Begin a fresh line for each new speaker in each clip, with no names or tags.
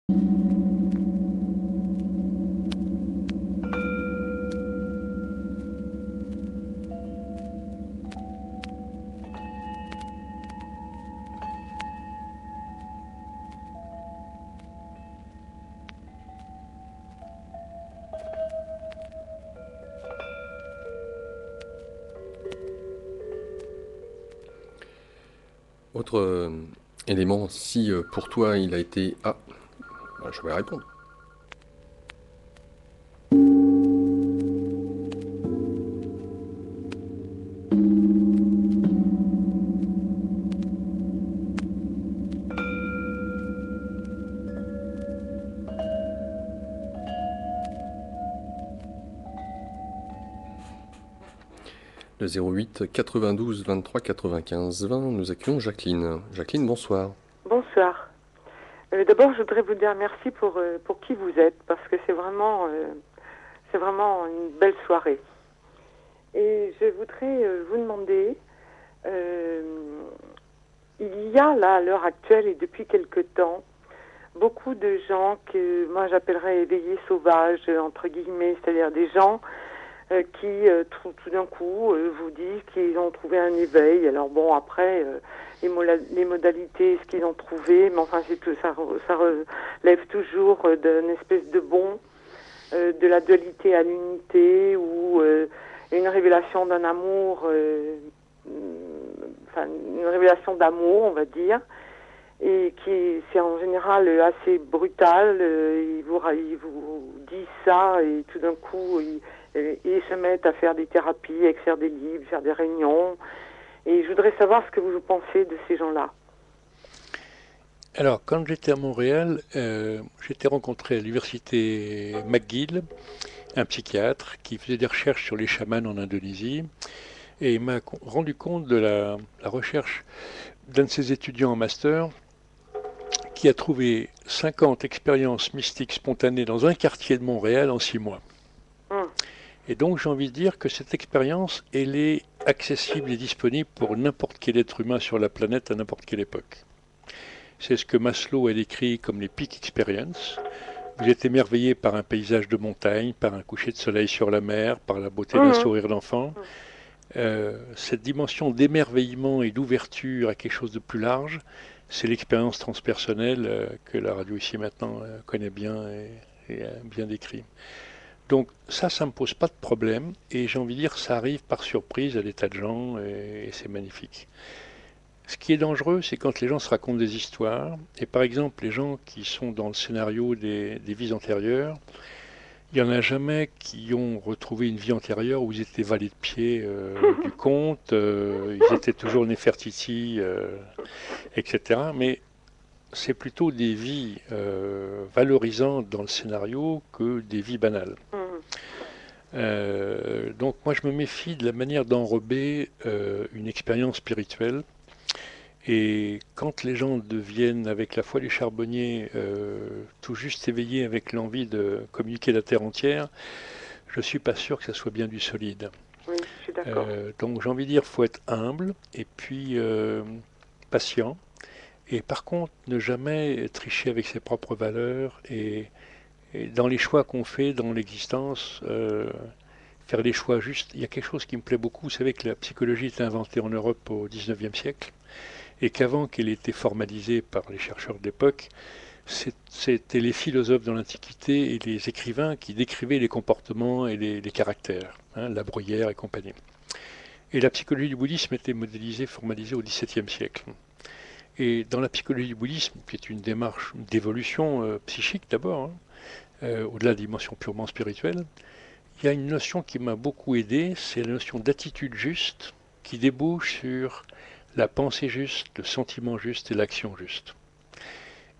Autre élément, si pour toi il a été... Ah, bah, je vais répondre. Le 08 92 23 95 20, nous accueillons Jacqueline. Jacqueline, bonsoir.
Bonsoir. D'abord, je voudrais vous dire merci pour qui vous êtes, parce que c'est vraiment une belle soirée. Et je voudrais vous demander, euh, il y a là, à l'heure actuelle et depuis quelque temps, beaucoup de gens que moi j'appellerais éveillés sauvages, entre guillemets, c'est-à-dire des gens qui tout d'un coup vous disent qu'ils ont trouvé un éveil. Alors bon, après, les modalités, ce qu'ils ont trouvé, mais enfin c'est tout, ça relève toujours d'une espèce de bon, de la dualité à l'unité, ou une révélation d'un amour, enfin une révélation d'amour, on va dire, et qui c'est en général assez brutal. Il vous dit ça et tout d'un coup ils se mettent à faire des thérapies, à écrire des livres, faire des réunions. Et je voudrais savoir ce que vous pensez de ces gens-là.
Alors, quand j'étais à Montréal, j'étais rencontré à l'université McGill, un psychiatre qui faisait des recherches sur les chamans en Indonésie, et il m'a rendu compte de la recherche d'un de ses étudiants en master qui a trouvé 50 expériences mystiques spontanées dans un quartier de Montréal en 6 mois.
Hum,
Et donc j'ai envie de dire que cette expérience, elle est accessible et disponible pour n'importe quel être humain sur la planète à n'importe quelle époque. C'est ce que Maslow a décrit comme les peak experience. Vous êtes émerveillé par un paysage de montagne, par un coucher de soleil sur la mer, par la beauté d'un
hum,
sourire d'enfant.
hum.
Cette dimension d'émerveillement et d'ouverture à quelque chose de plus large, c'est l'expérience transpersonnelle que la radio ici maintenant connaît bien et a bien décrit. Donc ça me pose pas de problème et j'ai envie de dire ça arrive par surprise à des tas de gens et c'est magnifique. Ce qui est dangereux, c'est quand les gens se racontent des histoires et par exemple les gens qui sont dans le scénario des vies antérieures, il n'y en a jamais qui ont retrouvé une vie antérieure où ils étaient valets de pied du comte, ils étaient toujours Néfertiti, etc. Mais c'est plutôt des vies valorisantes dans le scénario que des vies banales.
Hum.
Donc moi je me méfie de la manière d'enrober une expérience spirituelle. Et quand les gens deviennent avec la foi des charbonniers tout juste éveillés avec l'envie de communiquer la terre entière, je ne suis pas sûr que ça soit bien du solide.
Oui, je suis d'accord.
Donc j'ai envie de dire faut être humble et puis patient. Et par contre, ne jamais tricher avec ses propres valeurs et dans les choix qu'on fait dans l'existence, faire des choix justes. Il y a quelque chose qui me plaît beaucoup, vous savez que la psychologie est inventée en Europe au XIXe siècle et qu'avant qu'elle ait été formalisée par les chercheurs de l'époque, c'était les philosophes dans l'Antiquité et les écrivains qui décrivaient les comportements et les caractères, hein, La Bruyère et compagnie. Et la psychologie du bouddhisme était modélisée, formalisée au XVIIe siècle. Et dans la psychologie du bouddhisme, qui est une démarche d'évolution psychique d'abord, hein, au-delà des dimensions purement spirituelles, il y a une notion qui m'a beaucoup aidé, c'est la notion d'attitude juste qui débouche sur la pensée juste, le sentiment juste et l'action juste.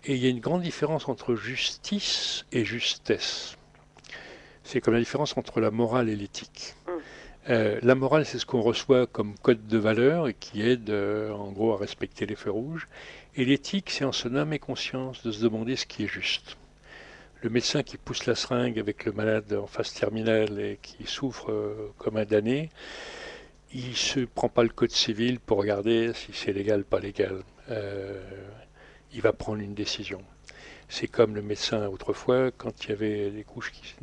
Et il y a une grande différence entre justice et justesse. C'est comme la différence entre la morale et l'éthique.
Hum.
La morale, c'est ce qu'on reçoit comme code de valeur et qui aide en gros à respecter les feux rouges. Et l'éthique, c'est en son âme et conscience de se demander ce qui est juste. Le médecin qui pousse la seringue avec le malade en phase terminale et qui souffre comme un damné, il ne se prend pas le code civil pour regarder si c'est légal ou pas légal. Il va prendre une décision. C'est comme le médecin autrefois, quand il y avait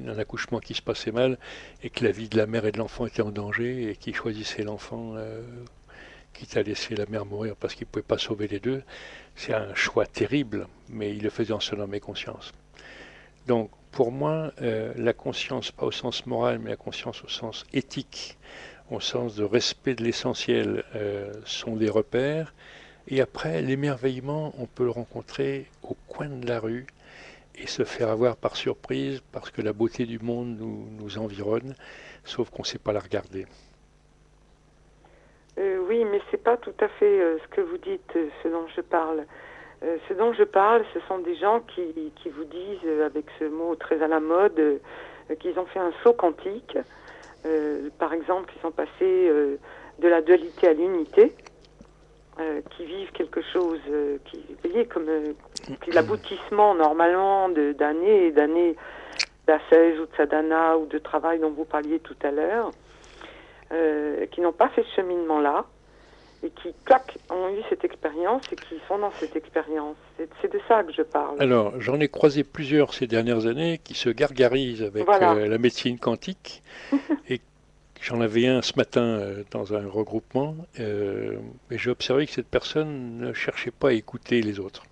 un accouchement qui se passait mal et que la vie de la mère et de l'enfant était en danger et qu'il choisissait l'enfant, quitte à laisser la mère mourir parce qu'il ne pouvait pas sauver les deux. C'est un choix terrible, mais il le faisait en son âme et conscience. Donc, pour moi, la conscience, pas au sens moral, mais la conscience au sens éthique, au sens de respect de l'essentiel, sont des repères. Et après, l'émerveillement, on peut le rencontrer au coin de la rue et se faire avoir par surprise parce que la beauté du monde nous environne, sauf qu'on ne sait pas la regarder.
Oui, mais c'est pas tout à fait ce que vous dites, ce dont je parle. Ce dont je parle, ce sont des gens qui vous disent, avec ce mot très à la mode, qu'ils ont fait un saut quantique. Par exemple, ils sont passés de la dualité à l'unité, qui vivent quelque chose qui est comme l'aboutissement normalement d'années et d'années d'ascèse ou de sadhana ou de travail dont vous parliez tout à l'heure, qui n'ont pas fait ce cheminement-là et qui, clac, ont eu cette expérience et qui sont dans cette expérience. C'est de ça que je parle.
Alors, j'en ai croisé plusieurs ces dernières années qui se gargarisent avec la médecine quantique. Et j'en avais un ce matin dans un regroupement. Et j'ai observé que cette personne ne cherchait pas à écouter les autres.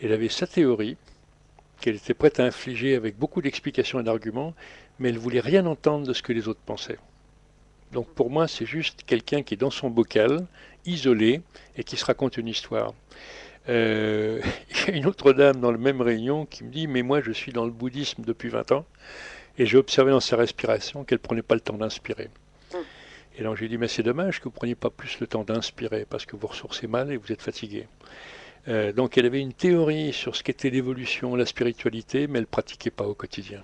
Elle avait sa théorie, qu'elle était prête à infliger avec beaucoup d'explications et d'arguments, mais elle ne voulait rien entendre de ce que les autres pensaient. Donc pour moi, c'est juste quelqu'un qui est dans son bocal, isolé, et qui se raconte une histoire. Il y a une autre dame dans la même réunion qui me dit « Mais moi, je suis dans le bouddhisme depuis 20 ans, et j'ai observé dans sa respiration qu'elle ne prenait pas le temps d'inspirer. » Et donc j'ai dit « Mais c'est dommage que vous ne preniez pas plus le temps d'inspirer, parce que vous ressourcez mal et vous êtes fatigué. » Donc elle avait une théorie sur ce qu'était l'évolution, la spiritualité, mais elle ne pratiquait pas au quotidien.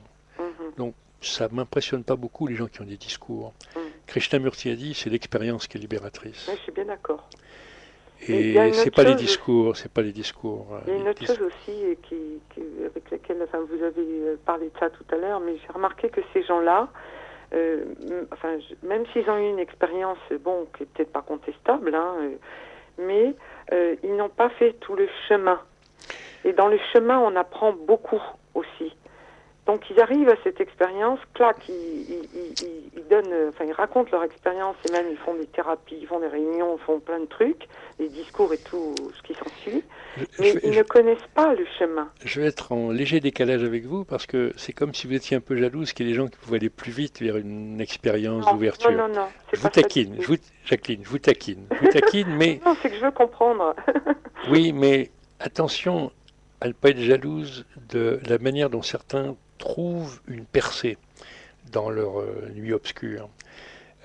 Donc ça ne m'impressionne pas beaucoup les gens qui ont des discours. Krishnamurti a dit c'est l'expérience qui est libératrice.
Oui, je suis bien d'accord.
Et c'est pas les discours, c'est pas les discours.
Il y a une autre chose aussi avec laquelle vous avez parlé de ça tout à l'heure, mais j'ai remarqué que ces gens-là, même s'ils ont eu une expérience, bon, qui est peut-être pas contestable, mais ils n'ont pas fait tout le chemin. Et dans le chemin, on apprend beaucoup aussi. Donc ils arrivent à cette expérience, clac, ils donnent, ils racontent leur expérience et même ils font des thérapies, ils font des réunions, ils font plein de trucs, des discours et tout ce qui s'ensuit, mais ils ne connaissent pas le chemin.
Je vais être en léger décalage avec vous parce que c'est comme si vous étiez un peu jalouse qu'il y ait des gens qui pouvaient aller plus vite vers une expérience d'ouverture.
Non,
je vous taquine, Jacqueline, je vous taquine, mais...
Non, c'est que je veux comprendre.
Oui, mais attention à ne pas être jalouse de la manière dont certains trouvent une percée dans leur nuit obscure.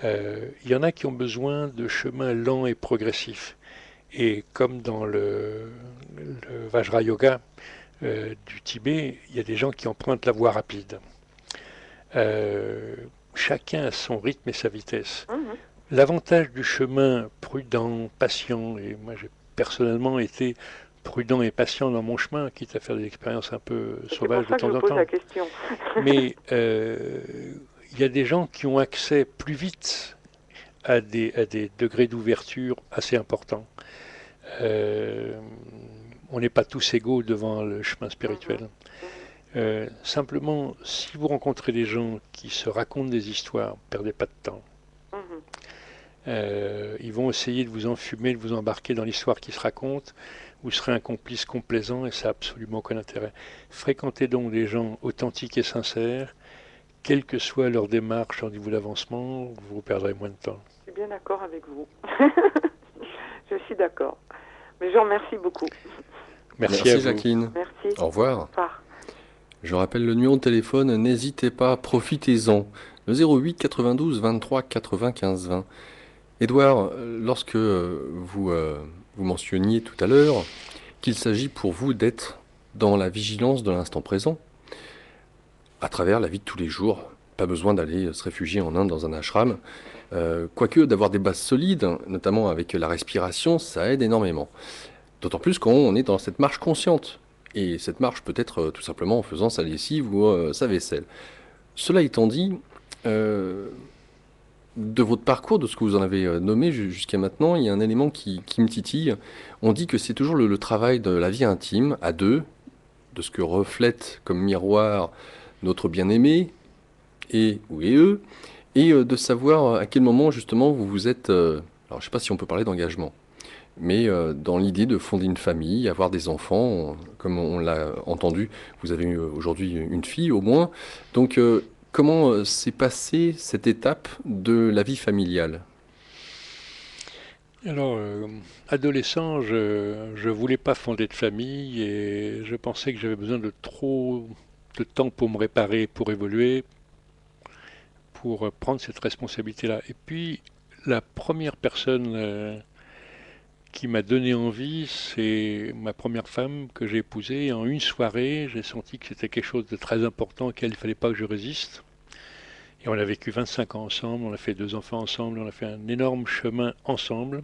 Il y en a qui ont besoin de chemins lents et progressifs. Et comme dans le Vajra Yoga du Tibet, il y a des gens qui empruntent la voie rapide. Chacun a son rythme et sa vitesse. L'avantage du chemin prudent, patient, et moi j'ai personnellement été prudent et patient dans mon chemin, quitte à faire des expériences un peu sauvages de temps en temps. Mais il y a des gens qui ont accès plus vite à des degrés d'ouverture assez importants. On n'est pas tous égaux devant le chemin spirituel. Simplement, si vous rencontrez des gens qui se racontent des histoires, ne perdez pas de temps. Ils vont essayer de vous enfumer, de vous embarquer dans l'histoire qui se raconte. Vous serez un complice complaisant et ça n'a absolument aucun intérêt. Fréquentez donc des gens authentiques et sincères, quelle que soit leur démarche, leur niveau d'avancement, vous perdrez moins de temps.
Je suis bien d'accord avec vous. Je suis d'accord. Mais je vous remercie beaucoup.
Merci à vous. Jacqueline.
Merci.
Au revoir.
Au revoir.
Je rappelle le numéro de téléphone, n'hésitez pas, profitez-en. Le 08 92 23 95 20. Édouard, lorsque vous mentionniez tout à l'heure qu'il s'agit pour vous d'être dans la vigilance de l'instant présent, à travers la vie de tous les jours, pas besoin d'aller se réfugier en Inde dans un ashram, quoique d'avoir des bases solides, notamment avec la respiration, ça aide énormément. D'autant plus quand on est dans cette marche consciente. Et cette marche peut être tout simplement en faisant sa lessive ou sa vaisselle. Cela étant dit, de votre parcours, de ce que vous en avez nommé jusqu'à maintenant, il y a un élément qui me titille. On dit que c'est toujours le travail de la vie intime, à deux, de ce que reflète comme miroir notre bien-aimé, et ou et eux, et de savoir à quel moment justement vous vous êtes, alors je ne sais pas si on peut parler d'engagement, mais dans l'idée de fonder une famille, avoir des enfants, comme on l'a entendu, vous avez aujourd'hui une fille au moins. Donc comment s'est passée cette étape de la vie familiale?
Alors, adolescent, je voulais pas fonder de famille et je pensais que j'avais besoin de trop de temps pour me réparer, pour évoluer, pour prendre cette responsabilité-là. Et puis, la première personne qui m'a donné envie, c'est ma première femme que j'ai épousée. En une soirée, j'ai senti que c'était quelque chose de très important auquel il ne fallait pas que je résiste. Et on a vécu 25 ans ensemble, on a fait 2 enfants ensemble, on a fait un énorme chemin ensemble.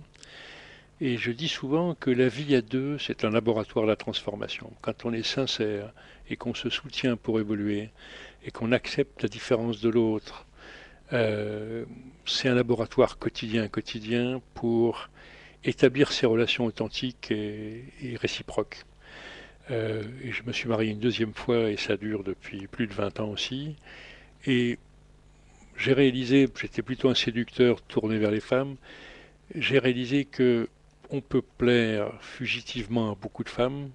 Et je dis souvent que la vie à deux, c'est un laboratoire de la transformation. Quand on est sincère et qu'on se soutient pour évoluer et qu'on accepte la différence de l'autre, euh, c'est un laboratoire quotidien pour établir ces relations authentiques et réciproques. Et je me suis marié une deuxième fois et ça dure depuis plus de 20 ans aussi. Et j'ai réalisé, j'étais plutôt un séducteur tourné vers les femmes, j'ai réalisé que on peut plaire fugitivement à beaucoup de femmes,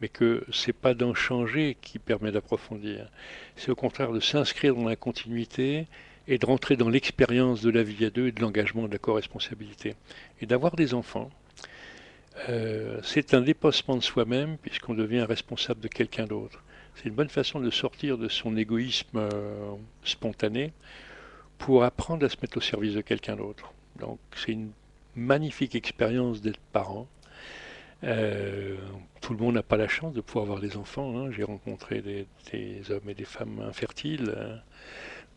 mais que c'est pas d'en changer qui permet d'approfondir. C'est au contraire de s'inscrire dans la continuité et de rentrer dans l'expérience de la vie à deux et de l'engagement de la co-responsabilité. Et d'avoir des enfants, c'est un dépassement de soi-même puisqu'on devient responsable de quelqu'un d'autre. C'est une bonne façon de sortir de son égoïsme spontané pour apprendre à se mettre au service de quelqu'un d'autre. Donc c'est une magnifique expérience d'être parent. Euh, Tout le monde n'a pas la chance de pouvoir avoir des enfants, hein. J'ai rencontré des hommes et des femmes infertiles,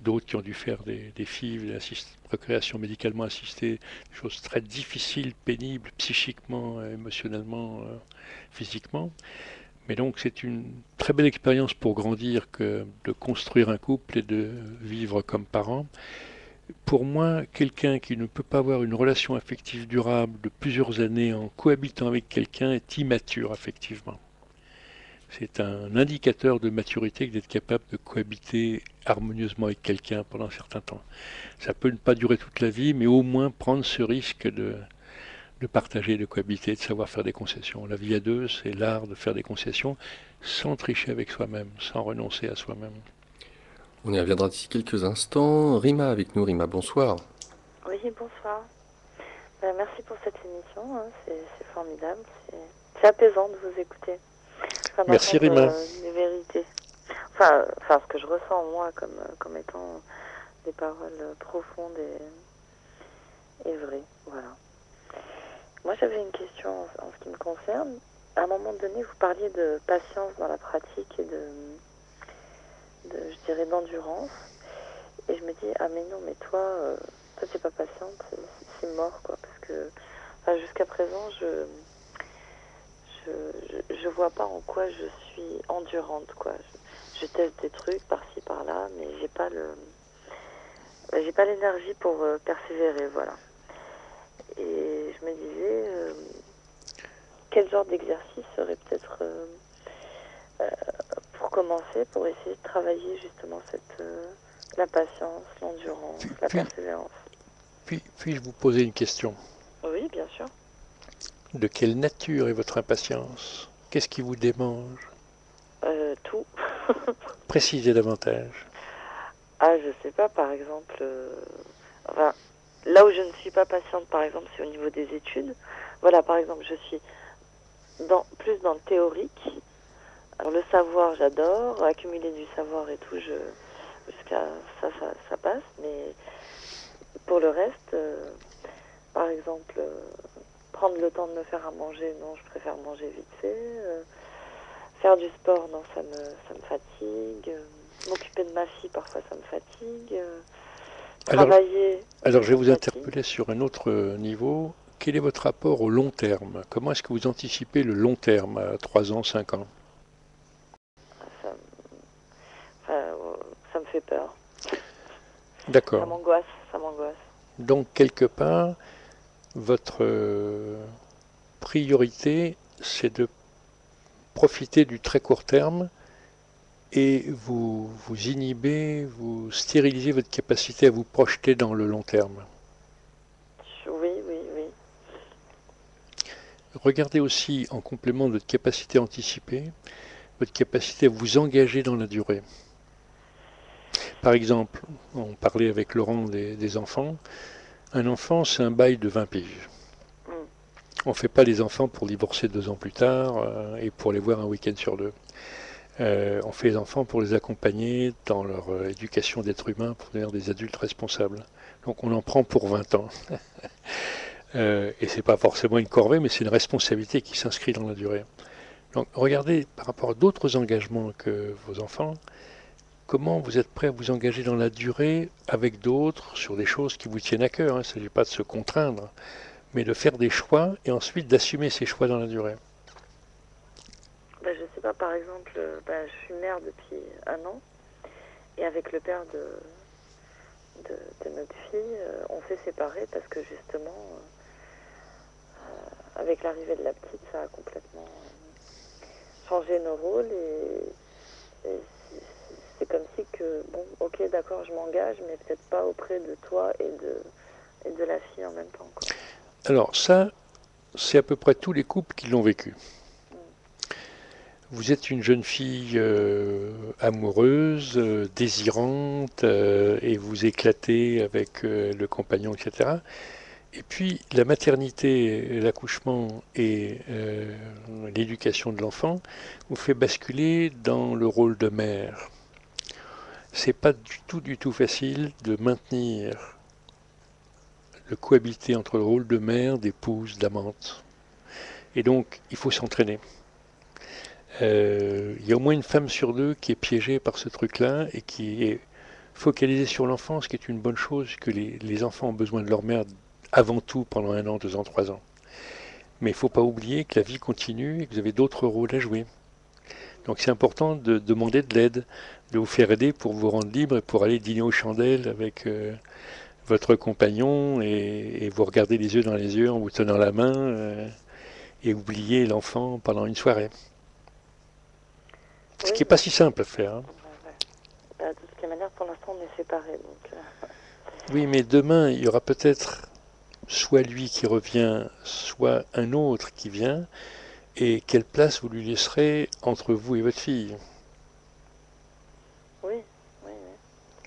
d'autres qui ont dû faire des FIV, de la procréation médicalement assistée, des choses très difficiles, pénibles, psychiquement, émotionnellement, physiquement. Mais donc c'est une très belle expérience pour grandir que de construire un couple et de vivre comme parent. Pour moi, quelqu'un qui ne peut pas avoir une relation affective durable de plusieurs années en cohabitant avec quelqu'un est immature affectivement. C'est un indicateur de maturité que d'être capable de cohabiter harmonieusement avec quelqu'un pendant un certain temps. Ça peut ne pas durer toute la vie, mais au moins prendre ce risque de partager, de cohabiter, de savoir faire des concessions. La vie à deux, c'est l'art de faire des concessions sans tricher avec soi-même, sans renoncer à soi-même.
On y reviendra d'ici quelques instants. Rima avec nous. Rima, bonsoir.
Oui, bonsoir. Merci pour cette émission, hein. C'est formidable. C'est apaisant de vous écouter. Enfin,
Merci
d'entendre
Rima.
des vérités. Enfin, ce que je ressens moi comme étant des paroles profondes et vraies. Voilà. Moi, j'avais une question en ce qui me concerne. À un moment donné, vous parliez de patience dans la pratique et je dirais, d'endurance. Et je me dis, ah mais non, mais toi, t'es pas patiente, c'est mort, quoi. Parce que, enfin, jusqu'à présent, je vois pas en quoi je suis endurante, quoi. Je teste des trucs par-ci, par-là, mais j'ai pas l'énergie pour persévérer, voilà. Et je me disais, quel genre d'exercice serait peut-être euh, pour commencer, pour essayer de travailler justement la patience, l'endurance,
Puis,
la
puis,
persévérance.
puis-je vous poser une question?
Oui, bien sûr.
De quelle nature est votre impatience? Qu'est-ce qui vous démange?
Tout.
Précisez davantage.
Ah, je sais pas, par exemple, enfin, là où je ne suis pas patiente, par exemple, c'est au niveau des études. Voilà, par exemple, je suis plus dans le théorique. Alors, le savoir, j'adore. Accumuler du savoir et tout, jusqu'à ça passe. Mais pour le reste, par exemple, prendre le temps de me faire à manger, non, je préfère manger vite fait. Faire du sport, non, ça me fatigue. M'occuper de ma fille, parfois, ça me fatigue.
Alors,
Travailler,
alors, je vais
ça me
vous
fatigue.
interpeller sur un autre niveau. Quel est votre rapport au long terme? Comment est-ce que vous anticipez le long terme à 3 ans, 5 ans?
Ça, enfin, ça me fait peur. Ça
D'accord.
m'angoisse, ça m'angoisse.
Donc, quelque part, votre priorité, c'est de profitez du très court terme et vous inhibez, vous stérilisez votre capacité à vous projeter dans le long terme.
Oui, oui, oui.
Regardez aussi en complément de votre capacité à anticiper, votre capacité à vous engager dans la durée. Par exemple, on parlait avec Laurent des enfants. Un enfant, c'est un bail de 20 piges.
Mm.
On ne fait pas les enfants pour divorcer 2 ans plus tard et pour les voir un week-end sur 2. On fait les enfants pour les accompagner dans leur éducation d'être humain, pour devenir des adultes responsables. Donc on en prend pour 20 ans. Et c'est pas forcément une corvée, mais c'est une responsabilité qui s'inscrit dans la durée. Donc regardez par rapport à d'autres engagements que vos enfants, comment vous êtes prêt à vous engager dans la durée avec d'autres sur des choses qui vous tiennent à cœur. Il ne s'agit pas de se contraindre, mais de faire des choix et ensuite d'assumer ces choix dans la durée.
Ben, je sais pas, par exemple, je suis mère depuis 1 an, et avec le père de notre fille, on s'est séparés parce que justement, avec l'arrivée de la petite, ça a complètement changé nos rôles, et c'est comme si que, bon, ok, d'accord, je m'engage, mais peut-être pas auprès de toi et de la fille en même temps, quoi.
Alors ça, c'est à peu près tous les couples qui l'ont vécu. Vous êtes une jeune fille amoureuse, désirante, et vous éclatez avec le compagnon, etc. Et puis la maternité, l'accouchement et l'éducation de l'enfant vous fait basculer dans le rôle de mère. C'est pas du tout facile de maintenir le cohabiter entre le rôle de mère, d'épouse, d'amante. Et donc il faut s'entraîner. Il y a au moins une femme sur 2 qui est piégée par ce truc-là et qui est focalisée sur l'enfant, ce qui est une bonne chose, que les enfants ont besoin de leur mère avant tout pendant 1 an, 2 ans, 3 ans. Mais il ne faut pas oublier que la vie continue et que vous avez d'autres rôles à jouer. Donc c'est important de demander de l'aide, de vous faire aider pour vous rendre libre et pour aller dîner aux chandelles avec votre compagnon et vous regarder les yeux dans les yeux en vous tenant la main et oublier l'enfant pendant une soirée. Ce qui n'est pas si simple à faire. Hein.
De toutes les manières, pour l'instant, on est séparés. Donc,
Oui, mais demain, il y aura peut-être soit lui qui revient, soit un autre qui vient. Et quelle place vous lui laisserez entre vous et votre fille?
oui, oui, oui.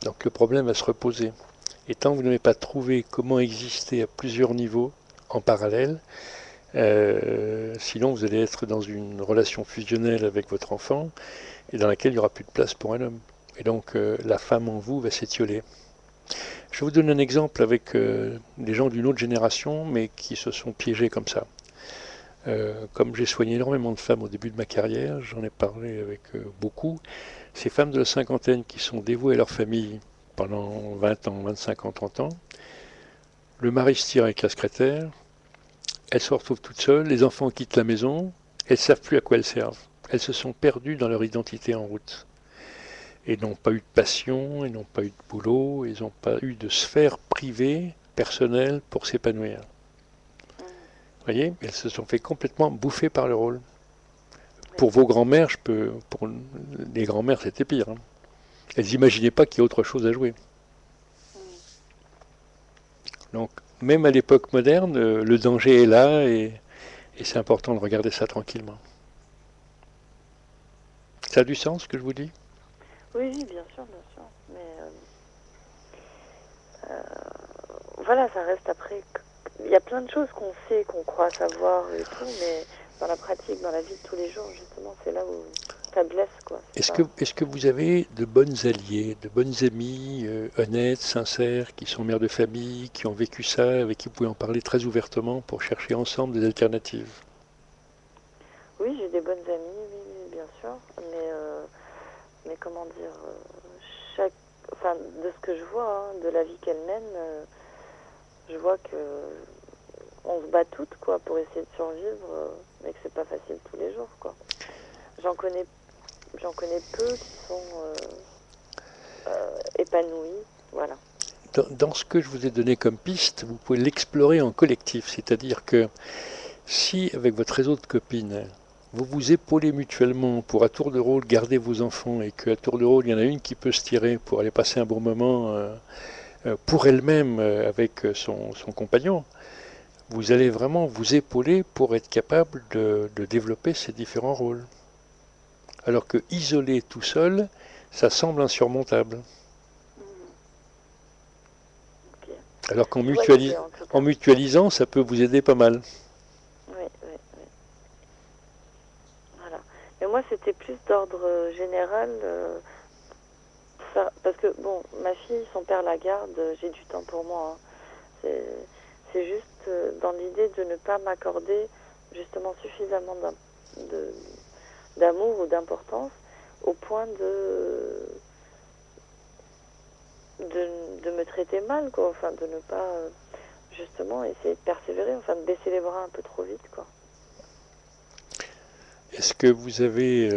Donc le problème va se reposer. Et tant que vous n'avez pas trouvé comment exister à plusieurs niveaux en parallèle, sinon vous allez être dans une relation fusionnelle avec votre enfant et dans laquelle il n'y aura plus de place pour un homme. Et donc la femme en vous va s'étioler. Je vais vous donner un exemple avec des gens d'une autre génération, mais qui se sont piégés comme ça. Comme j'ai soigné énormément de femmes au début de ma carrière, j'en ai parlé avec beaucoup, ces femmes de la cinquantaine qui sont dévouées à leur famille pendant 20 ans, 25 ans, 30 ans, le mari se tire avec la secrétaire, elles se retrouvent toutes seules, les enfants quittent la maison, elles ne savent plus à quoi elles servent. Elles se sont perdues dans leur identité en route. Et n'ont pas eu de passion, ils n'ont pas eu de boulot, ils n'ont pas eu de sphère privée, personnelle pour s'épanouir. Vous voyez, elles se sont fait complètement bouffer par le rôle. Pour vos grands-mères, pour les grands-mères, c'était pire. Hein. Elles n'imaginaient pas qu'il y a autre chose à jouer. Donc, même à l'époque moderne, le danger est là et c'est important de regarder ça tranquillement. Ça a du sens ce que je vous dis?
Oui, bien sûr, bien sûr. Mais voilà, ça reste après. Il y a plein de choses qu'on sait, qu'on croit savoir et tout, mais dans la pratique, dans la vie de tous les jours, justement, c'est là où ça blesse, quoi.
Est-ce que vous avez de bonnes alliées, de bonnes amies, honnêtes, sincères, qui sont mères de famille, qui ont vécu ça, avec qui vous pouvez en parler très ouvertement pour chercher ensemble des alternatives?
Oui, j'ai des bonnes amies, oui, bien sûr, mais comment dire, de ce que je vois, hein, de la vie qu'elle mène, je vois que on se bat toutes, quoi, pour essayer de survivre, mais que c'est pas facile tous les jours, quoi. J'en connais peu qui sont épanouis, voilà.
Dans ce que je vous ai donné comme piste, vous pouvez l'explorer en collectif, c'est-à-dire que si avec votre réseau de copines, vous vous épaulez mutuellement pour à tour de rôle garder vos enfants et qu'à tour de rôle, il y en a une qui peut se tirer pour aller passer un bon moment pour elle-même avec son compagnon, vous allez vraiment vous épauler pour être capable de développer ces différents rôles. Alors que isolé tout seul, ça semble insurmontable.
Ok.
Alors qu'en
Je vois l'idée, en tout cas.
mutualisant, ça peut vous aider pas mal.
Oui, oui, oui. Voilà. Mais moi, c'était plus d'ordre général. Parce que, bon, ma fille, son père la garde, j'ai du temps pour moi. Hein. C'est juste dans l'idée de ne pas m'accorder justement suffisamment d'amour ou d'importance au point de me traiter mal, quoi. Enfin, de ne pas justement essayer de persévérer, enfin de baisser les bras un peu trop vite, quoi.
Est-ce que vous avez,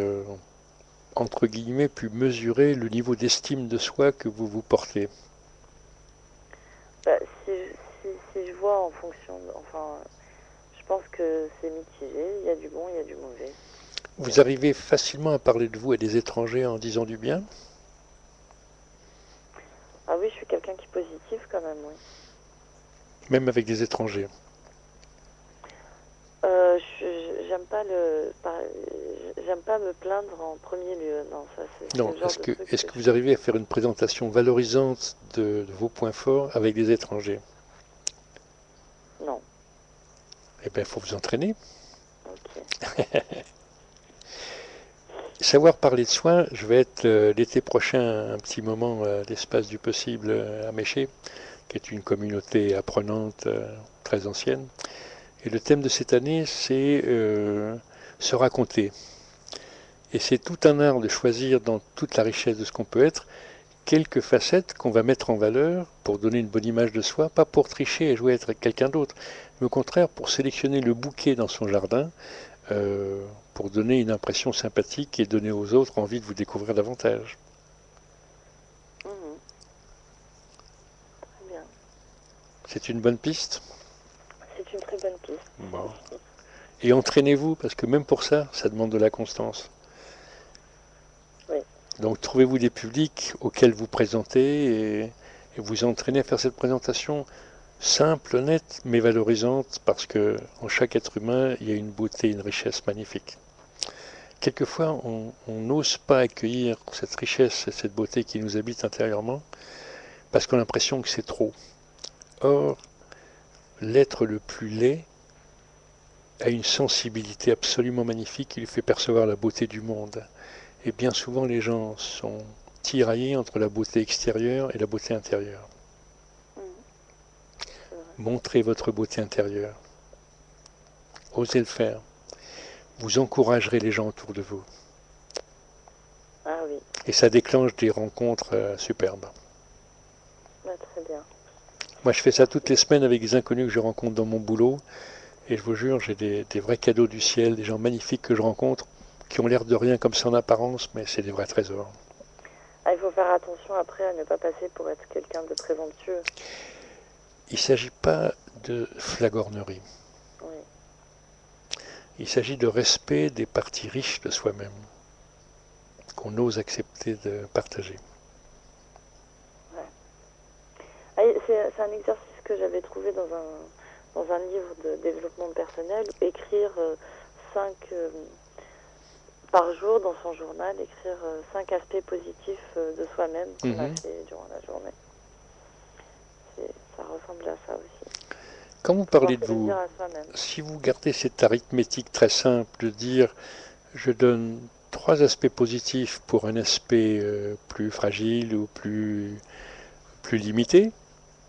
entre guillemets, pu mesurer le niveau d'estime de soi que vous vous portez?
Bah, si je vois en fonction, enfin, je pense que c'est mitigé. Il y a du bon, il y a du mauvais.
Vous arrivez facilement à parler de vous à des étrangers en disant du bien?
Ah oui, je suis quelqu'un qui est positif quand même, oui.
Même avec des étrangers?
J'aime pas me plaindre en premier lieu. Non, ça c'est
Non,
le genre de truc
est-ce que vous arrivez à faire une présentation valorisante de vos points forts avec des étrangers?
Non.
Eh bien, il faut vous entraîner.
Ok.
Savoir parler de soi, je vais être l'été prochain un petit moment à l'espace du possible à Méché, qui est une communauté apprenante très ancienne. Et le thème de cette année, c'est se raconter. Et c'est tout un art de choisir dans toute la richesse de ce qu'on peut être, quelques facettes qu'on va mettre en valeur pour donner une bonne image de soi, pas pour tricher et jouer à être quelqu'un d'autre, mais au contraire pour sélectionner le bouquet dans son jardin, pour donner une impression sympathique et donner aux autres envie de vous découvrir davantage.
Mhm. Très bien.
C'est une bonne piste.
C'est une très bonne piste.
Bon. Et entraînez-vous, parce que même pour ça, ça demande de la constance.
Oui.
Donc trouvez-vous des publics auxquels vous présentez et vous entraînez à faire cette présentation simple, nette, mais valorisante, parce que en chaque être humain, il y a une beauté, une richesse magnifique. Quelquefois, on n'ose pas accueillir cette richesse et cette beauté qui nous habite intérieurement, parce qu'on a l'impression que c'est trop. Or, l'être le plus laid a une sensibilité absolument magnifique qui lui fait percevoir la beauté du monde. Et bien souvent, les gens sont tiraillés entre la beauté extérieure et la beauté intérieure.
C'est vrai.
Montrez votre beauté intérieure. Osez le faire. Vous encouragerez les gens autour de vous.
Ah oui.
Et ça déclenche des rencontres superbes.
Bah, très bien.
Moi, je fais ça toutes les semaines avec des inconnus que je rencontre dans mon boulot. Et je vous jure, j'ai des vrais cadeaux du ciel, des gens magnifiques que je rencontre, qui ont l'air de rien comme ça en apparence, mais c'est des vrais trésors.
Ah, il faut faire attention après à ne pas passer pour être quelqu'un de présomptueux.
Il ne s'agit pas de flagornerie.
Oui.
Il s'agit de respect des parties riches de soi-même, qu'on ose accepter de partager.
Ouais. Ah, c'est un exercice que j'avais trouvé dans un livre de développement personnel, écrire 5 par jour dans son journal, écrire 5 aspects positifs de soi-même qu'on a fait durant la journée. Ça ressemble à ça aussi.
Quand vous parlez de
Pouvoir se le
vous,
dire à soi-même.
si vous gardez cette arithmétique très simple de dire je donne 3 aspects positifs pour un aspect plus fragile ou plus limité,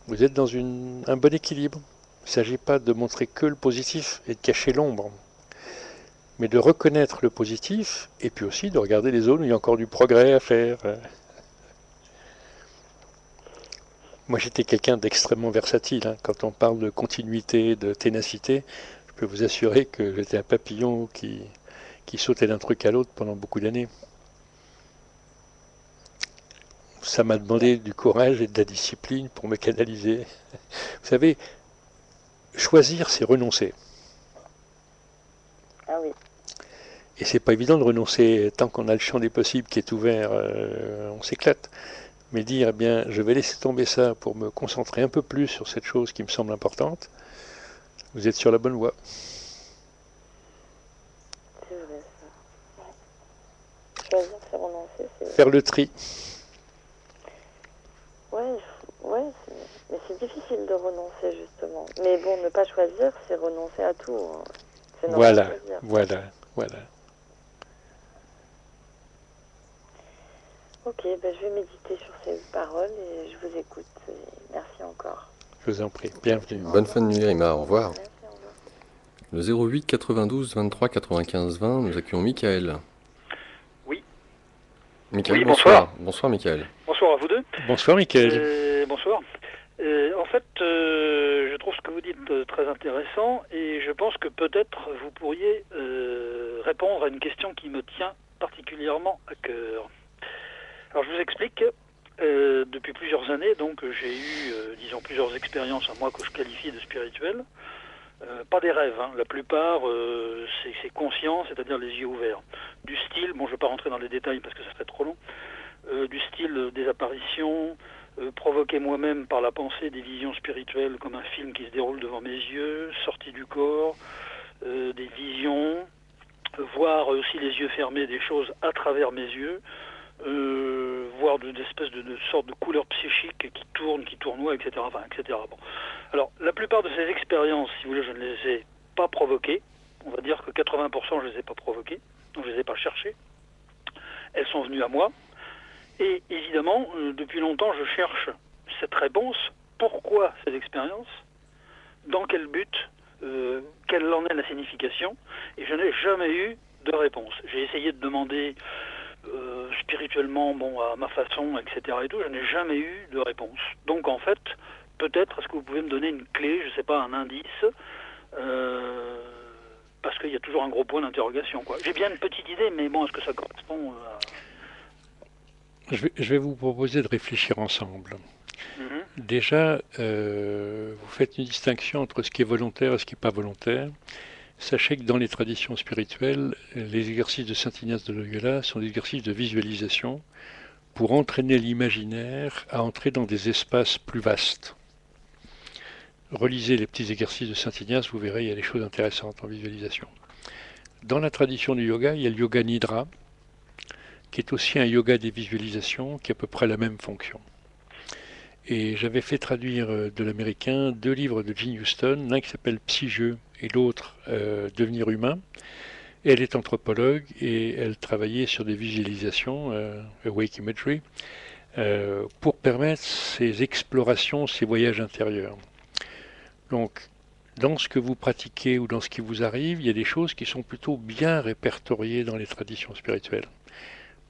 vous êtes dans un bon équilibre. Il ne s'agit pas de montrer que le positif et de cacher l'ombre, mais de reconnaître le positif et puis aussi de regarder les zones où il y a encore du progrès à faire. Moi, j'étais quelqu'un d'extrêmement versatile. Hein. Quand on parle de continuité, de ténacité, je peux vous assurer que j'étais un papillon qui sautait d'un truc à l'autre pendant beaucoup d'années. Ça m'a demandé du courage et de la discipline pour me canaliser. Vous savez, choisir, c'est renoncer.
Ah oui.
Et c'est pas évident de renoncer tant qu'on a le champ des possibles qui est ouvert, on s'éclate. Mais dire, eh bien, je vais laisser tomber ça pour me concentrer un peu plus sur cette chose qui me semble importante, vous êtes sur la bonne voie.
C'est vrai ça. Choisir, c'est renoncer, c'est...
Faire le tri.
Ouais, mais c'est difficile de renoncer justement. Mais bon, ne pas choisir, c'est renoncer à tout. Hein. C'est ne rien choisir.
Voilà.
Ok, ben je vais méditer sur ces paroles et je vous écoute. Et merci encore.
Je vous en prie, bienvenue.
Bonne fin de nuit, Rima. Au revoir.
Merci, au revoir.
Le 08 92 23 95 20, nous accueillons Michael.
Oui.
Michael,
Oui,
bonsoir. Bonsoir, Michael.
Bonsoir à vous deux.
Bonsoir, Michael.
Bonsoir. En fait, je trouve ce que vous dites très intéressant et je pense que peut-être vous pourriez répondre à une question qui me tient particulièrement à cœur. Alors je vous explique. Depuis plusieurs années, donc j'ai eu, disons, plusieurs expériences à moi que je qualifie de spirituelles. Pas des rêves, hein. La plupart c'est conscient, c'est-à-dire les yeux ouverts. Du style, bon je ne vais pas rentrer dans les détails parce que ça serait trop long, du style des apparitions, provoqué moi-même par la pensée des visions spirituelles comme un film qui se déroule devant mes yeux, sortie du corps, des visions, voir aussi les yeux fermés des choses à travers mes yeux, voir des espèces de sortes de couleurs psychiques qui tournoient, etc. Enfin, etc. Bon. Alors, la plupart de ces expériences, si vous voulez, je ne les ai pas provoquées. On va dire que 80% je ne les ai pas provoquées, donc je ne les ai pas cherchées. Elles sont venues à moi. Et évidemment, depuis longtemps, je cherche cette réponse. Pourquoi ces expériences? Dans quel but? Quelle en est la signification? Et je n'ai jamais eu de réponse. J'ai essayé de demander spirituellement, bon, à ma façon, etc. et tout, je n'ai jamais eu de réponse. Donc en fait, peut-être, est-ce que vous pouvez me donner une clé, je ne sais pas, un indice, parce qu'il y a toujours un gros point d'interrogation, quoi. J'ai bien une petite idée, mais bon, est-ce que ça correspond à...
Je vais vous proposer de réfléchir ensemble. Déjà, vous faites une distinction entre ce qui est volontaire et ce qui n'est pas volontaire. Sachez que dans les traditions spirituelles, les exercices de Saint Ignace de Loyola sont des exercices de visualisation pour entraîner l'imaginaire à entrer dans des espaces plus vastes. Relisez les petits exercices de Saint Ignace, vous verrez, il y a des choses intéressantes en visualisation. Dans la tradition du yoga, il y a le yoga nidra, qui est aussi un yoga des visualisations, qui a à peu près la même fonction. Et j'avais fait traduire de l'américain 2 livres de Jean Houston, l'un qui s'appelle Psy-Jeu et l'autre Devenir humain. Elle est anthropologue et elle travaillait sur des visualisations, Awake Imagery, pour permettre ces explorations, ces voyages intérieurs. Donc, dans ce que vous pratiquez ou dans ce qui vous arrive, il y a des choses qui sont plutôt bien répertoriées dans les traditions spirituelles.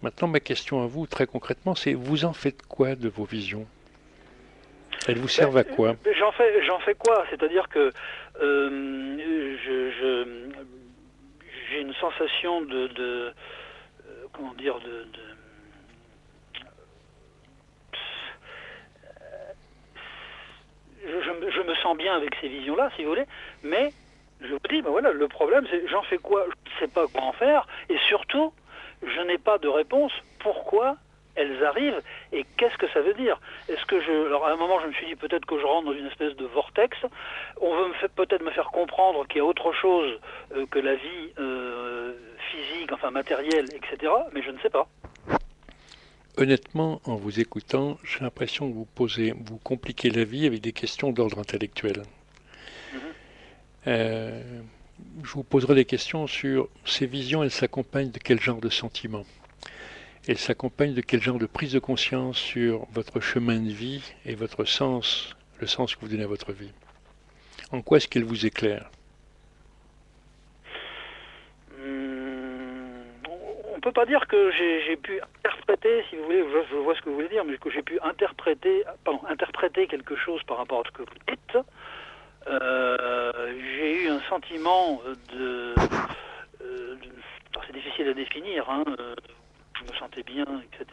Maintenant, ma question à vous, très concrètement, c'est vous en faites quoi de vos visions? Elles vous servent à quoi?
J'en fais quoi? C'est-à-dire que j'ai une sensation comment dire, je me sens bien avec ces visions-là, si vous voulez, mais je vous dis, ben voilà, le problème, c'est j'en fais quoi? Je ne sais pas quoi en faire, et surtout, je n'ai pas de réponse. Pourquoi elles arrivent et qu'est-ce que ça veut dire? Est-ce que alors à un moment je me suis dit peut-être que je rentre dans une espèce de vortex, on veut peut-être me faire comprendre qu'il y a autre chose que la vie physique, enfin matérielle, etc., mais je ne sais pas.
Honnêtement, en vous écoutant, j'ai l'impression que vous compliquez la vie avec des questions d'ordre intellectuel. Je vous poserai des questions sur ces visions, elles s'accompagnent de quel genre de sentiments? Elle s'accompagne de quel genre de prise de conscience sur votre chemin de vie et votre sens, le sens que vous donnez à votre vie? En quoi est-ce qu'elle vous éclaire?
On ne peut pas dire que j'ai pu interpréter, si vous voulez, je vois ce que vous voulez dire, mais que j'ai pu interpréter quelque chose par rapport à ce que vous dites. J'ai eu un sentiment c'est difficile à définir, hein, je me sentais bien, etc.,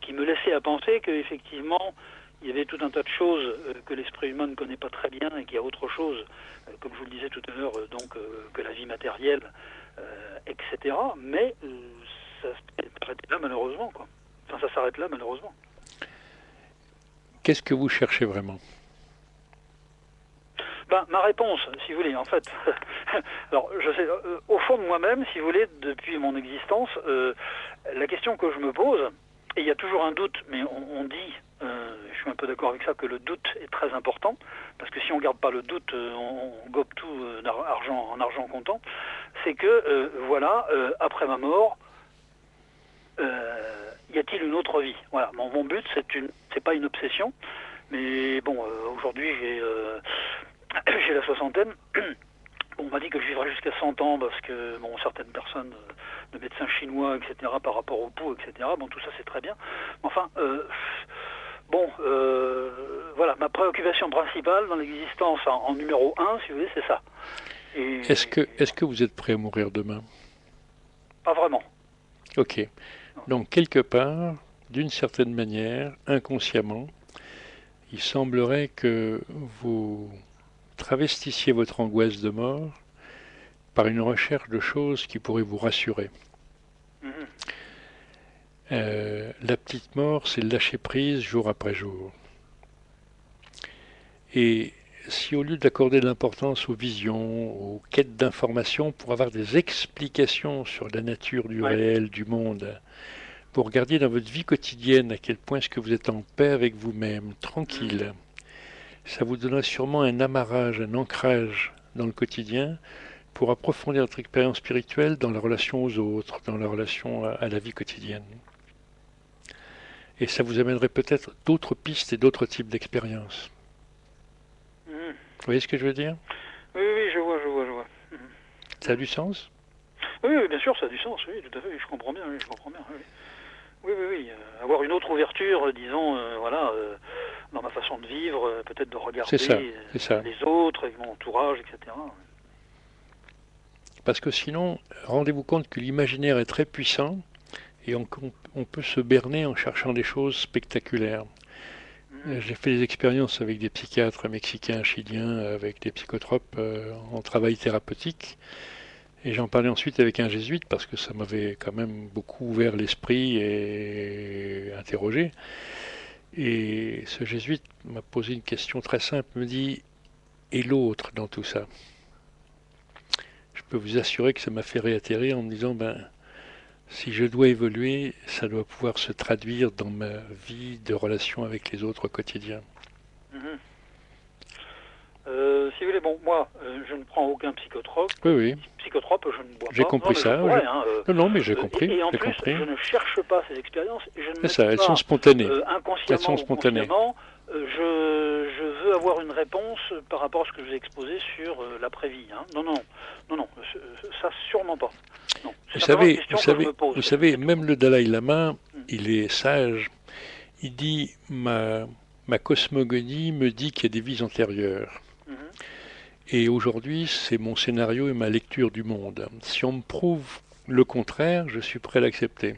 qui me laissait à penser qu'effectivement, il y avait tout un tas de choses que l'esprit humain ne connaît pas très bien et qu'il y a autre chose, comme je vous le disais tout à l'heure, donc que la vie matérielle, etc. Mais ça s'arrête là malheureusement, quoi. Enfin, ça s'arrête là malheureusement.
Qu'est-ce que vous cherchez vraiment?
Ben, ma réponse, si vous voulez, en fait, alors je sais, au fond de moi-même, si vous voulez, depuis mon existence, la question que je me pose, et il y a toujours un doute, mais on dit, je suis un peu d'accord avec ça, que le doute est très important, parce que si on garde pas le doute, on gobe tout en argent comptant, c'est que, voilà, après ma mort, y a-t-il une autre vie? Voilà, mon but, c'est pas une obsession, mais bon, aujourd'hui, j'ai la soixantaine. Bon, on m'a dit que je vivrais jusqu'à 100 ans parce que, bon, certaines personnes, de médecins chinois, etc., par rapport au pouls, etc., bon, tout ça, c'est très bien. Enfin, bon, voilà, ma préoccupation principale dans l'existence en numéro 1, si vous voulez, c'est ça. Et
Est-ce que vous êtes prêt à mourir demain?
pas vraiment.
Ok. Donc, quelque part, d'une certaine manière, inconsciemment, il semblerait que vous travestissiez votre angoisse de mort par une recherche de choses qui pourraient vous rassurer.
Mhm.
La petite mort, c'est le lâcher prise jour après jour. Et si au lieu d'accorder de l'importance aux visions, aux quêtes d'informations pour avoir des explications sur la nature du réel, du monde, vous regardiez dans votre vie quotidienne à quel point est-ce que vous êtes en paix avec vous-même, tranquille, ça vous donnera sûrement un amarrage, un ancrage dans le quotidien pour approfondir votre expérience spirituelle dans la relation aux autres, dans la relation à la vie quotidienne. Et ça vous amènerait peut-être d'autres pistes et d'autres types d'expériences.
Mhm.
Vous voyez ce que je veux dire?
Oui, oui, je vois. Mhm.
Ça a du sens?
Oui, oui, bien sûr, ça a du sens, oui, tout à fait, je comprends bien, oui. Oui, avoir une autre ouverture, disons, voilà, dans ma façon de vivre, peut-être de regarder
c'est ça.
les autres, avec mon entourage, etc.
Parce que sinon, rendez-vous compte que l'imaginaire est très puissant et on peut se berner en cherchant des choses spectaculaires. J'ai fait des expériences avec des psychiatres mexicains, chiliens, avec des psychotropes en travail thérapeutique. Et j'en parlais ensuite avec un jésuite parce que ça m'avait quand même beaucoup ouvert l'esprit et interrogé. Et ce jésuite m'a posé une question très simple, me dit, et l'autre dans tout ça? Je peux vous assurer que ça m'a fait réatterrir en me disant, si je dois évoluer, ça doit pouvoir se traduire dans ma vie de relation avec les autres au quotidien.
Mhm. Si vous voulez, bon, moi, je ne prends aucun psychotrope.
Oui.
Psychotrope, je ne bois pas.
J'ai compris ça.
Pourrais,
non, mais j'ai compris.
Et en plus, je ne cherche pas ces expériences. Et je ne me dis
elles
pas,
sont spontanées.
Inconsciemment ou consciemment, je veux avoir une réponse par rapport à ce que je vous ai exposé sur l'après-vie. Hein. Non, ça sûrement pas. Non.
Vous savez, même le Dalai Lama, il est sage. Il dit, ma cosmogonie me dit qu'il y a des vies antérieures. Et aujourd'hui, c'est mon scénario et ma lecture du monde. Si on me prouve le contraire, je suis prêt à l'accepter.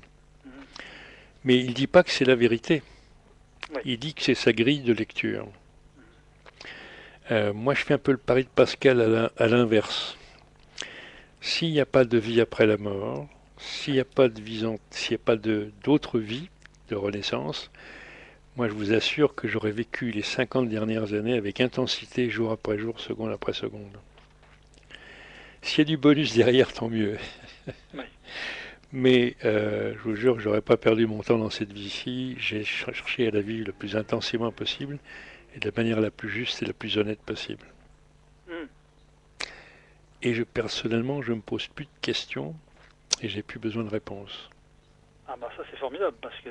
Mais il ne dit pas que c'est la vérité. Il dit que c'est sa grille de lecture. Moi, je fais un peu le pari de Pascal à l'inverse. S'il n'y a pas de vie après la mort, s'il n'y a pas d'autre vie, de renaissance, moi, je vous assure que j'aurais vécu les 50 dernières années avec intensité, jour après jour, seconde après seconde. S'il y a du bonus derrière, tant mieux. Mais je vous jure que je n'aurais pas perdu mon temps dans cette vie-ci. J'ai cherché à la vivre le plus intensément possible et de la manière la plus juste et la plus honnête possible. Et personnellement, je ne me pose plus de questions et j'ai plus besoin de réponses.
Ah ça c'est formidable parce que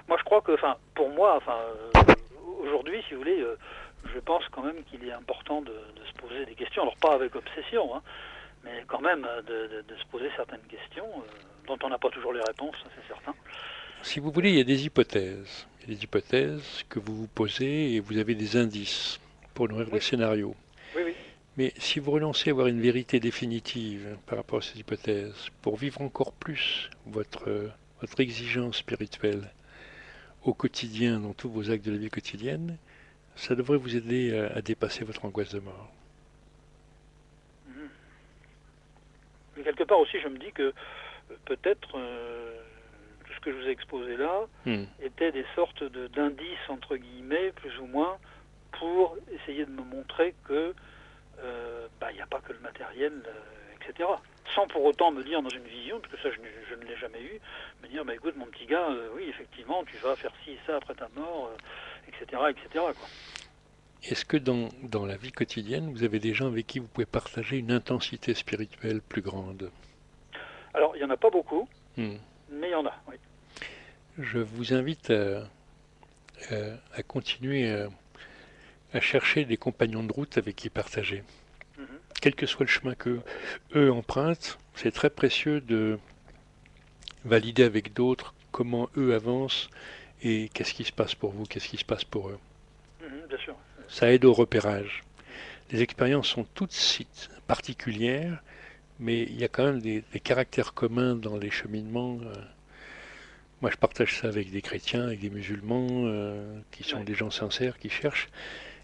moi je crois que, pour moi, aujourd'hui, si vous voulez, je pense quand même qu'il est important de se poser des questions. Alors pas avec obsession, hein, mais quand même de se poser certaines questions dont on n'a pas toujours les réponses, c'est certain.
Si vous voulez, il y a des hypothèses. Il y a des hypothèses que vous vous posez et vous avez des indices pour nourrir le scénario.
Oui.
Mais si vous renoncez à avoir une vérité définitive par rapport à ces hypothèses, pour vivre encore plus votre exigence spirituelle au quotidien, dans tous vos actes de la vie quotidienne, ça devrait vous aider à dépasser votre angoisse de mort.
Mais quelque part aussi, je me dis que peut-être tout ce que je vous ai exposé là était des sortes d'indices, entre guillemets, plus ou moins, pour essayer de me montrer que il n'y a pas que le matériel, etc. Sans pour autant me dire dans une vision, parce que ça je ne l'ai jamais eu, me dire, écoute mon petit gars, oui effectivement, tu vas faire ci et ça après ta mort, etc. quoi.
Est-ce que dans la vie quotidienne, vous avez des gens avec qui vous pouvez partager une intensité spirituelle plus grande?
Alors, il n'y en a pas beaucoup, mais il y en a, oui.
Je vous invite à continuer à chercher des compagnons de route avec qui partager. Quel que soit le chemin que eux empruntent, c'est très précieux de valider avec d'autres comment eux avancent et qu'est-ce qui se passe pour vous, qu'est-ce qui se passe pour eux.
Bien sûr.
Ça aide au repérage. Les expériences sont toutes particulières, mais il y a quand même des caractères communs dans les cheminements. Moi, je partage ça avec des chrétiens, avec des musulmans, qui sont des gens sincères, qui cherchent.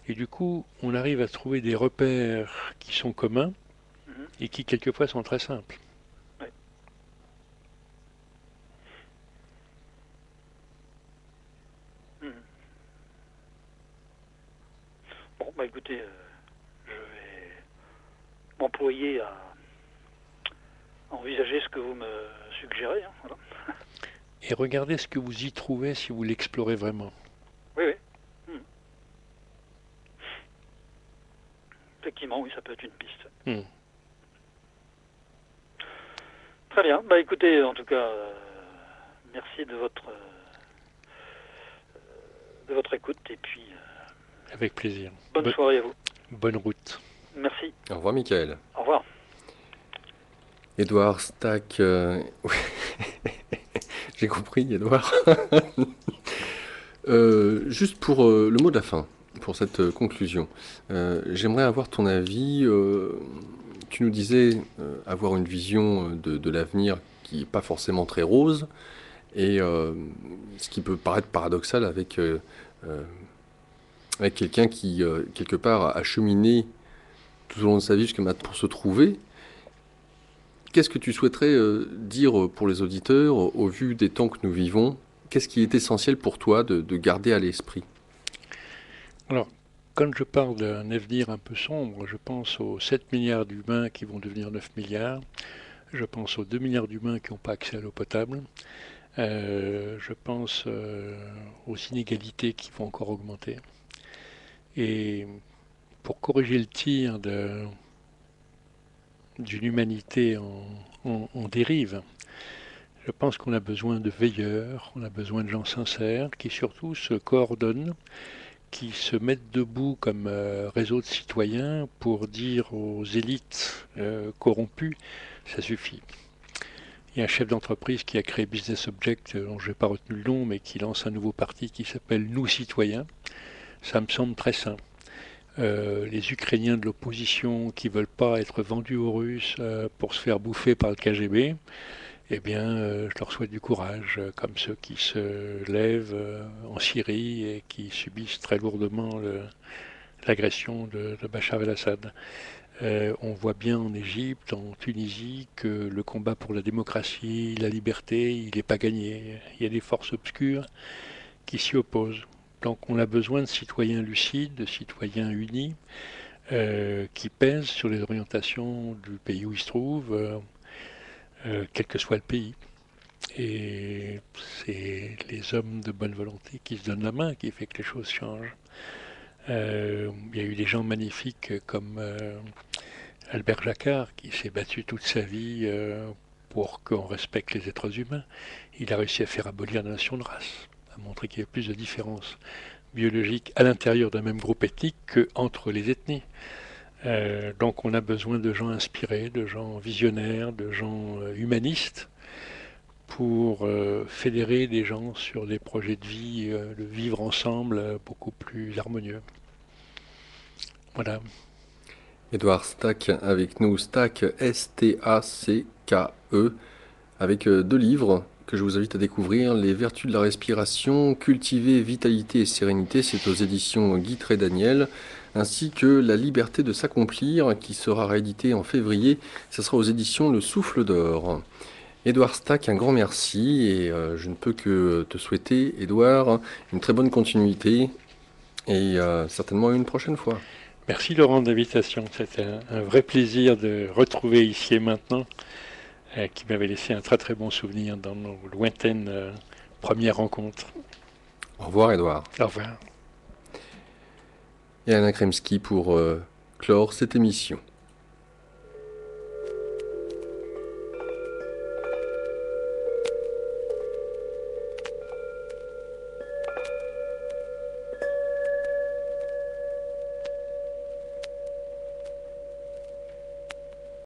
Et du coup, on arrive à trouver des repères qui sont communs et qui, quelquefois, sont très simples.
Ouais. Bon, écoutez, je vais m'employer à envisager ce que vous me suggérez. Voilà.
Et regardez ce que vous y trouvez si vous l'explorez vraiment.
Oui. Effectivement, oui, ça peut être une piste. Très bien. Écoutez, en tout cas, merci de votre écoute et puis...
avec plaisir.
Bonne soirée à vous.
Bonne route.
Merci.
Au revoir, Michael.
Au revoir.
Édouard Stack. J'ai compris, Édouard. Juste pour le mot de la fin, pour cette conclusion, j'aimerais avoir ton avis. Tu nous disais avoir une vision de l'avenir qui n'est pas forcément très rose, et ce qui peut paraître paradoxal avec quelqu'un qui, quelque part, a cheminé tout au long de sa vie jusqu'à maintenant pour se trouver. Qu'est-ce que tu souhaiterais dire pour les auditeurs au vu des temps que nous vivons? Qu'est-ce qui est essentiel pour toi de garder à l'esprit?
Alors, quand je parle d'un avenir un peu sombre, je pense aux 7 milliards d'humains qui vont devenir 9 milliards. Je pense aux 2 milliards d'humains qui n'ont pas accès à l'eau potable. Je pense aux inégalités qui vont encore augmenter. Et pour corriger le tir d'une humanité en dérive, je pense qu'on a besoin de veilleurs, on a besoin de gens sincères qui surtout se coordonnent, qui se mettent debout comme réseau de citoyens pour dire aux élites corrompues, ça suffit. Il y a un chef d'entreprise qui a créé Business Object, dont je n'ai pas retenu le nom, mais qui lance un nouveau parti qui s'appelle Nous Citoyens. Ça me semble très sain. Les Ukrainiens de l'opposition qui ne veulent pas être vendus aux Russes pour se faire bouffer par le KGB, eh bien, je leur souhaite du courage, comme ceux qui se lèvent en Syrie et qui subissent très lourdement l'agression de Bachar el-Assad. On voit bien en Égypte, en Tunisie, que le combat pour la démocratie, la liberté, il n'est pas gagné. Il y a des forces obscures qui s'y opposent. Donc on a besoin de citoyens lucides, de citoyens unis, qui pèsent sur les orientations du pays où ils se trouvent, quel que soit le pays. Et c'est les hommes de bonne volonté qui se donnent la main qui fait que les choses changent. Il y a eu des gens magnifiques comme Albert Jacquard qui s'est battu toute sa vie pour qu'on respecte les êtres humains. Il a réussi à faire abolir la notion de race, à montrer qu'il y avait plus de différences biologiques à l'intérieur d'un même groupe ethnique qu'entre les ethnies. Donc on a besoin de gens inspirés, de gens visionnaires, de gens humanistes pour fédérer des gens sur des projets de vie, de vivre ensemble beaucoup plus harmonieux. Voilà.
Édouard Stack avec nous, Stack, S-T-A-C-K-E, avec 2 livres que je vous invite à découvrir. Les vertus de la respiration, cultiver vitalité et sérénité, c'est aux éditions Guitry Daniel, ainsi que La liberté de s'accomplir, qui sera réédité en février. Ça sera aux éditions Le Souffle d'Or. Édouard Stack, un grand merci, et je ne peux que te souhaiter, Édouard, une très bonne continuité, et certainement une prochaine fois.
Merci Laurent de l'invitation. C'était un vrai plaisir de retrouver Ici et Maintenant, qui m'avait laissé un très très bon souvenir dans nos lointaines premières rencontres.
Au revoir, Édouard.
Au revoir.
Et Anna Kremski pour clore cette émission.